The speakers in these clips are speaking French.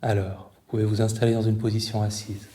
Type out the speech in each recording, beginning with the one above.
Alors, vous pouvez vous installer dans une position assise.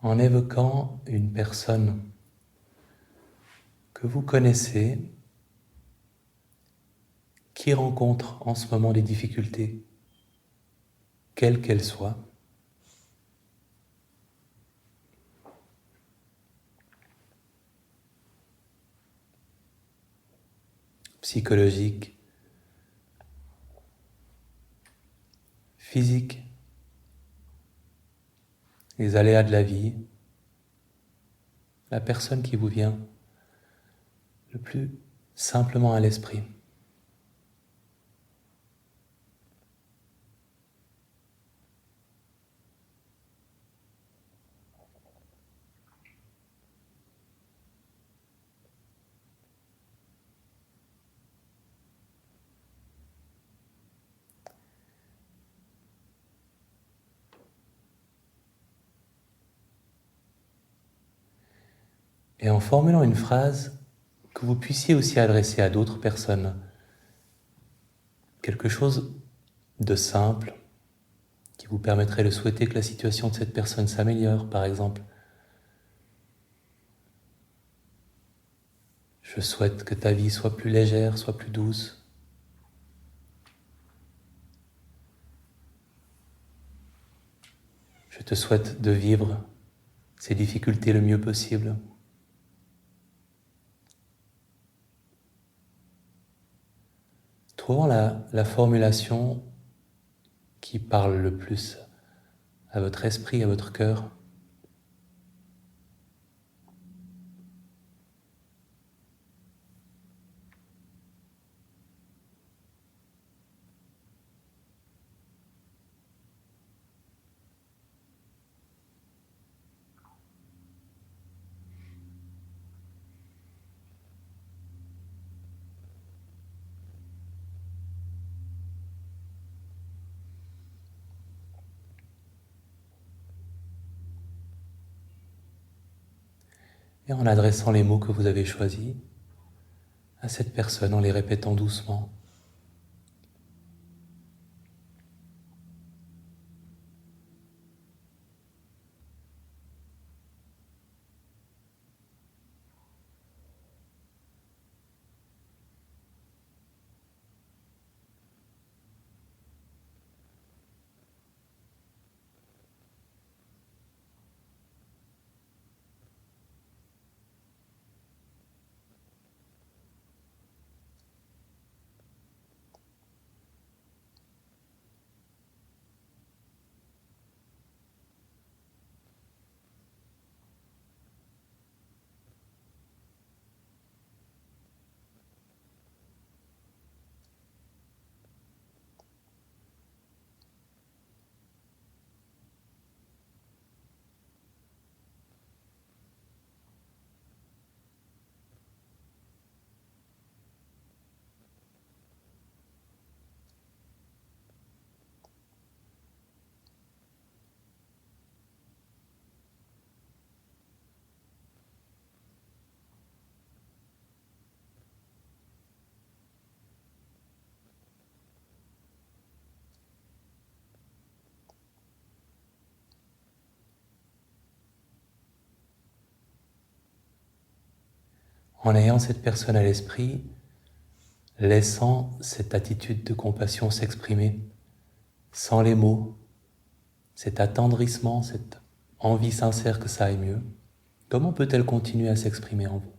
En évoquant une personne que vous connaissez qui rencontre en ce moment des difficultés, quelles qu'elles soient, psychologiques, physiques, les aléas de la vie, la personne qui vous vient le plus simplement à l'esprit. Et en formulant une phrase que vous puissiez aussi adresser à d'autres personnes, quelque chose de simple qui vous permettrait de souhaiter que la situation de cette personne s'améliore, par exemple. Je souhaite que ta vie soit plus légère, soit plus douce. Je te souhaite de vivre ces difficultés le mieux possible. Trouvons la formulation qui parle le plus à votre esprit, à votre cœur. Et en adressant les mots que vous avez choisis à cette personne, en les répétant doucement. En ayant cette personne à l'esprit, laissant cette attitude de compassion s'exprimer, sans les mots, cet attendrissement, cette envie sincère que ça aille mieux, comment peut-elle continuer à s'exprimer en vous ?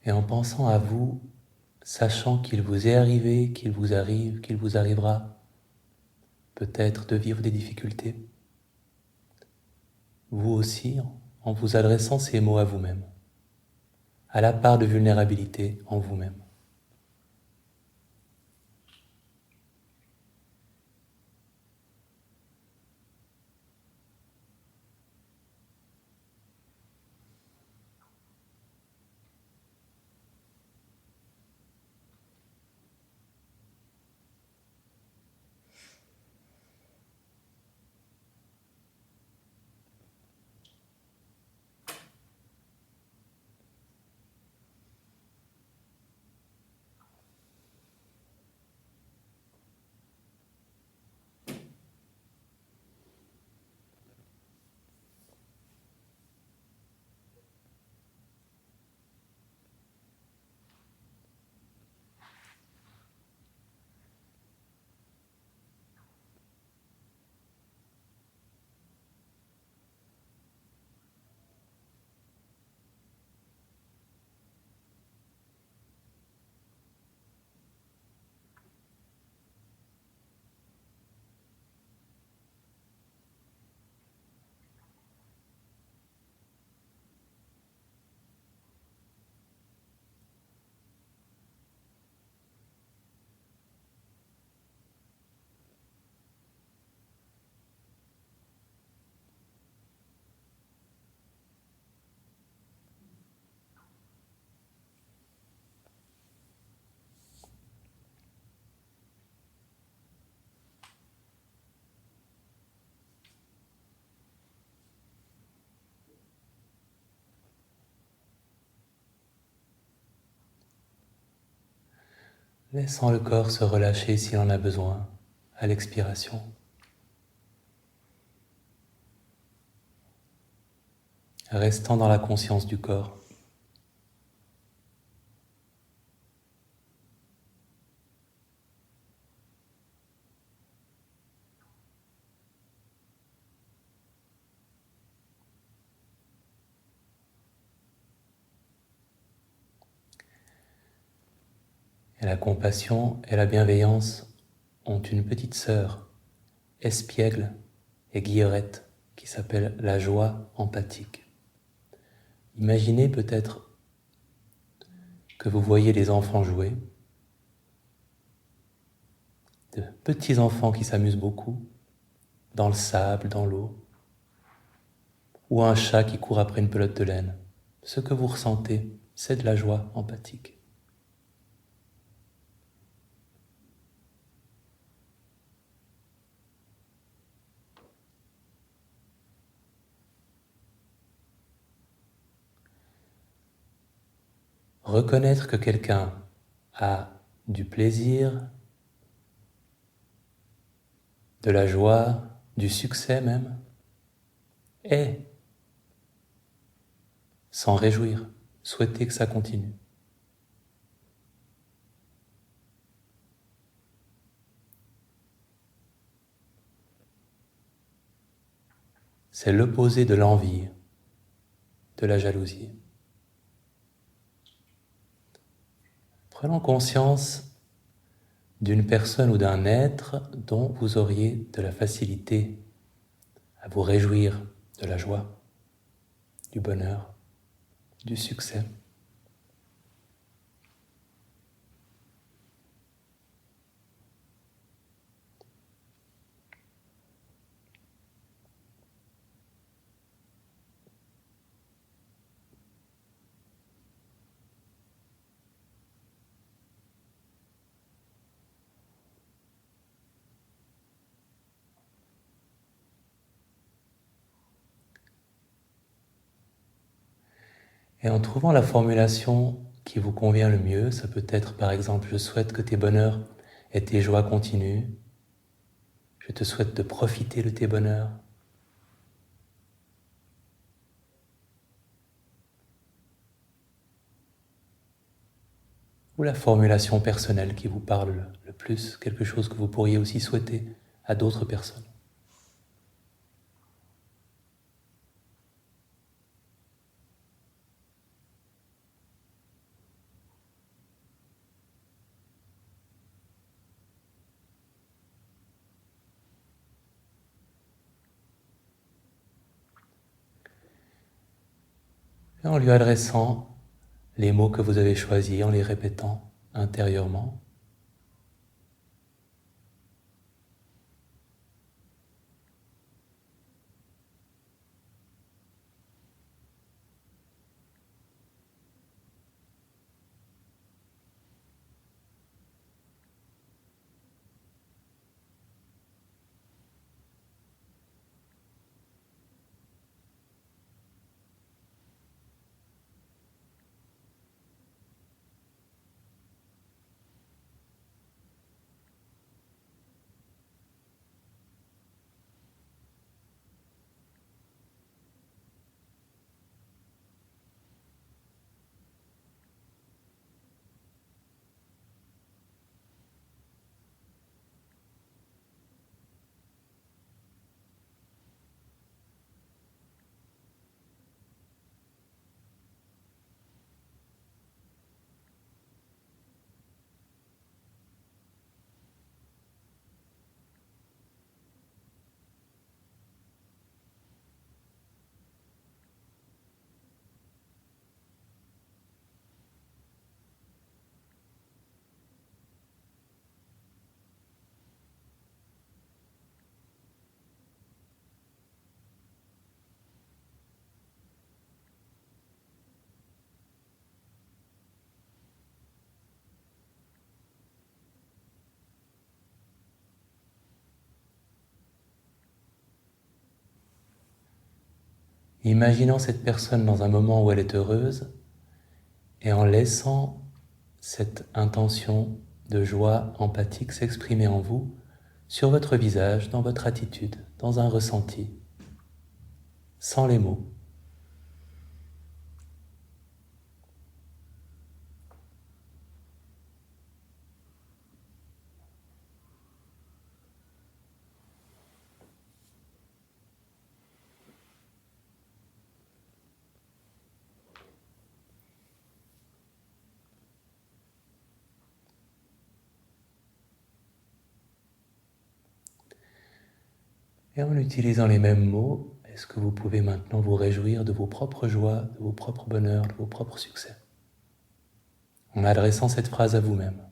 Et en pensant à vous, sachant qu'il vous est arrivé, qu'il vous arrive, qu'il vous arrivera peut-être de vivre des difficultés, vous aussi, en vous adressant ces mots à vous-même, à la part de vulnérabilité en vous-même. Laissant le corps se relâcher s'il en a besoin, à l'expiration. Restant dans la conscience du corps. Et la compassion et la bienveillance ont une petite sœur, espiègle et guillerette, qui s'appelle la joie empathique. Imaginez peut-être que vous voyez des enfants jouer, de petits enfants qui s'amusent beaucoup, dans le sable, dans l'eau, ou un chat qui court après une pelote de laine. Ce que vous ressentez, c'est de la joie empathique. Reconnaître que quelqu'un a du plaisir, de la joie, du succès même, et s'en réjouir, souhaiter que ça continue. C'est l'opposé de l'envie, de la jalousie. Prenons conscience d'une personne ou d'un être dont vous auriez de la facilité à vous réjouir de la joie, du bonheur, du succès. Et en trouvant la formulation qui vous convient le mieux, ça peut être par exemple « Je souhaite que tes bonheurs et tes joies continuent »,« Je te souhaite de profiter de tes bonheurs », ou la formulation personnelle qui vous parle le plus, quelque chose que vous pourriez aussi souhaiter à d'autres personnes. en lui adressant les mots que vous avez choisis, en les répétant intérieurement. Imaginant cette personne dans un moment où elle est heureuse et en laissant cette intention de joie empathique s'exprimer en vous, sur votre visage, dans votre attitude, dans un ressenti, sans les mots. Et en utilisant les mêmes mots, est-ce que vous pouvez maintenant vous réjouir de vos propres joies, de vos propres bonheurs, de vos propres succès, en adressant cette phrase à vous-même?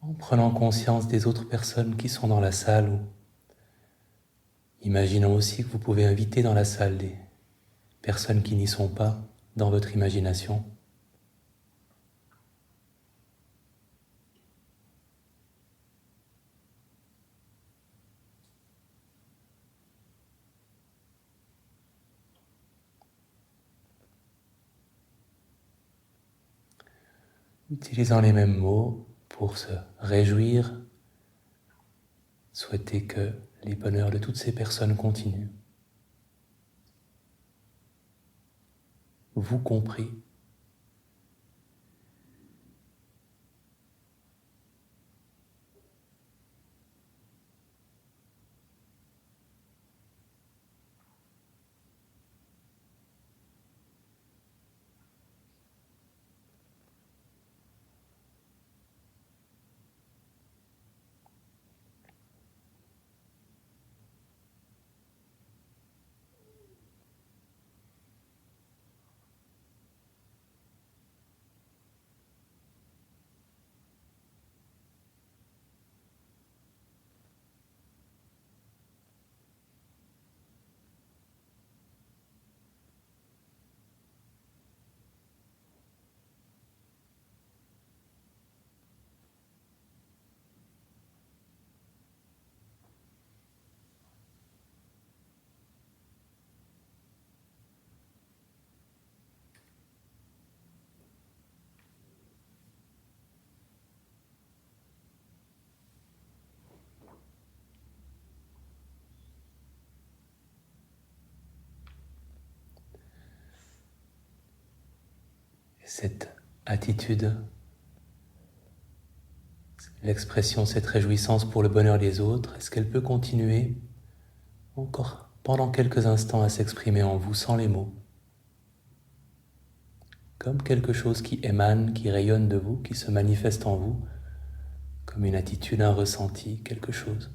En prenant conscience des autres personnes qui sont dans la salle, ou imaginons aussi que vous pouvez inviter dans la salle des personnes qui n'y sont pas dans votre imagination. Utilisant les mêmes mots pour se réjouir, souhaiter que les bonheurs de toutes ces personnes continuent. Vous compris. Cette attitude, l'expression, cette réjouissance pour le bonheur des autres, est-ce qu'elle peut continuer encore pendant quelques instants à s'exprimer en vous sans les mots, comme quelque chose qui émane, qui rayonne de vous, qui se manifeste en vous, comme une attitude, un ressenti, quelque chose.